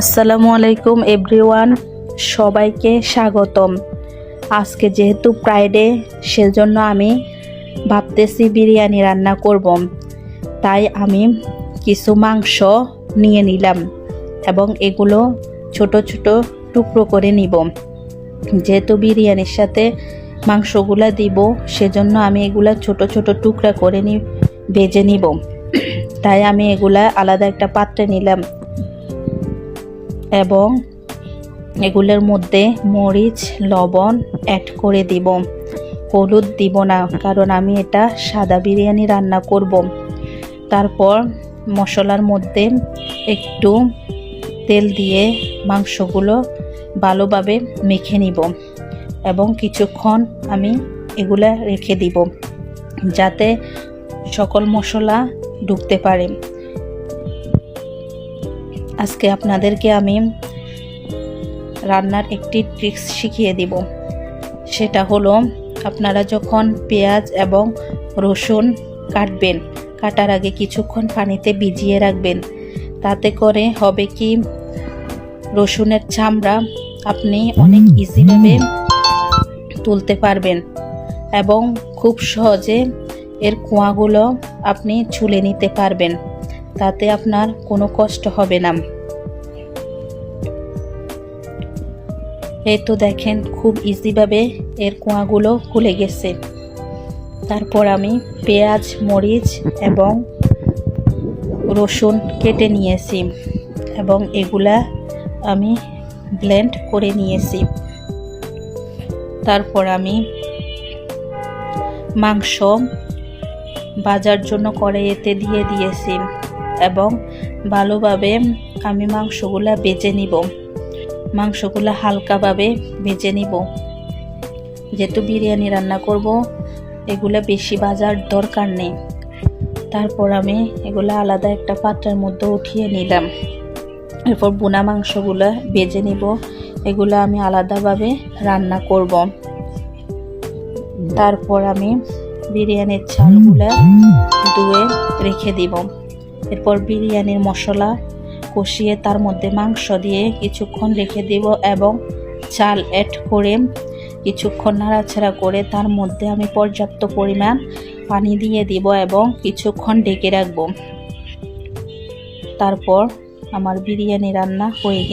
আসসালামু আলাইকুম এভরিওয়ান, সবাইকে স্বাগতম। আজকে যেহেতু ফ্রাইডে, সেজন্য আমি ভাবতেছি বিরিয়ানি রান্না করব। তাই আমি কিছু মাংস নিয়ে নিলাম এবং এগুলো ছোট ছোট টুকরো করে নিব। যেহেতু বিরিয়ানির সাথে মাংসগুলা দিব, সেজন্য আমি এগুলা ছোট ছোট টুকরা করে ভেজে নিব। তাই আমি এগুলা আলাদা একটা পাত্রে নিলাম এবং এগুলোর মধ্যে মরিচ, লবণ অ্যাড করে দিব। হলুদ দিব না, কারণ আমি এটা সাদা বিরিয়ানি রান্না করব। তারপর মশলার মধ্যে একটু তেল দিয়ে মাংসগুলো ভালোভাবে মেখে নিব এবং কিছুক্ষণ আমি এগুলা রেখে দিব, যাতে সকল মশলা ঢুকতে পারে। আজকে আপনাদেরকে আমি রান্নার একটি ট্রিক্স শিখিয়ে দিব। সেটা হলো, আপনারা যখন পেঁয়াজ এবং রসুন কাটার আগে কিছুক্ষণ পানিতে ভিজিয়ে রাখবেন। তাতে করে হবে কি, রসুনের চামড়া আপনি অনেক ইজিভাবে তুলতে পারবেন এবং খুব সহজে এর কোয়াগুলো আপনি ছুলে নিতে পারবেন। তাতে আপনার কোনো কষ্ট হবে না। এই তো দেখেন, খুব ইজিভাবে এর কোয়াগুলো খুলে গেছে। তারপর আমি পেঁয়াজ, মরিচ এবং রসুন কেটে নিয়েছি এবং এগুলা আমি ব্লেন্ড করে নিয়েছি। তারপর আমি মাংস ভাজার জন্য কড়াইতে দিয়ে দিয়েছি এবং ভালোভাবে আমি মাংসগুলা ভেজে নিব। মাংসগুলা হালকাভাবে ভেজে নিব। যেহেতু বিরিয়ানি রান্না করব, এগুলা বেশি ভাজার দরকার নেই। তারপর আমি এগুলা আলাদা একটা পাত্রের মধ্যে উঠিয়ে নিলাম। এরপর বোনা মাংসগুলা ভেজে নিব। এগুলা আমি আলাদাভাবে রান্না করব। তারপর আমি বিরিয়ানির চালগুলা ধুয়ে রেখে দিব। এরপর বিরিয়ানির মশলা কষিয়ে তার মধ্যে মাংস দিয়ে কিছুক্ষণ রেখে দিব এবং চাল অ্যাড করে কিছুক্ষণ নাড়াচাড়া করে তার মধ্যে আমি পর্যাপ্ত পরিমাণ পানি দিয়ে দিব এবং কিছুক্ষণ ঢেকে রাখব। তারপর আমার বিরিয়ানি রান্না হয়ে গেছে।